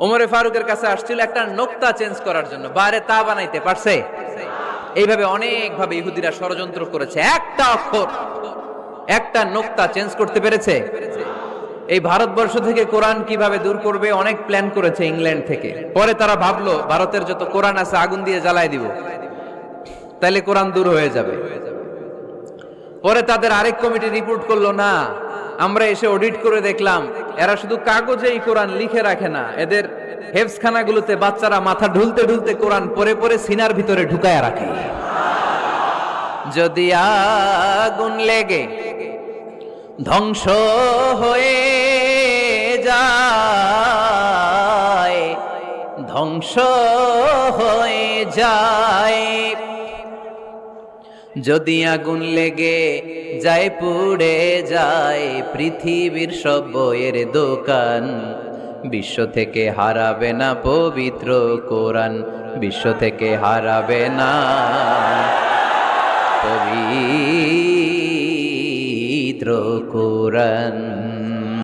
ওমরে ফারুকের কাছে আসছিল একটা নোক্তা চেঞ্জ করার জন্য, বাইরে তা বানাইতে পারছে? এইভাবে অনেক ভাবে ইহুদিরা ষড়যন্ত্র করেছে, একটা অক্ষর একটা নোক্তা চেঞ্জ করতে পেরেছে? এই ভারতবর্ষ থেকে কোরআন কিভাবে দূর করবে অনেক প্ল্যান করেছে ইংল্যান্ড থেকে। পরে তারা ভাবলো ভারতের যত কোরআন আছে আগুন দিয়ে জ্বালাই দিব, তাইলে কোরআন দূর হয়ে যাবে। পরে তাদের আরেক কমিটি রিপোর্ট করলো, না, আমরা এসে অডিট করে দেখলাম এরা শুধু কাগজেই কোরআন লিখে রাখে না, এদের হেফজখানাগুলোতে বাচ্চারা মাথা ঢুলতে ঢুলতে কোরআন পরে পরে সিনার ভিতরে ঢুকায়া রাখে। যদি আগুন লেগে ধ্বংস হয়ে যায়, ধ্বংস হয়ে যায়, যদি আগুন লেগে যায় পুড়ে যায় পৃথিবীর সব বইয়ের দোকান, বিশ্ব থেকে হারাবে না পবিত্র কোরআন, বিশ্ব থেকে হারাবে না পবিত্র কোরআন।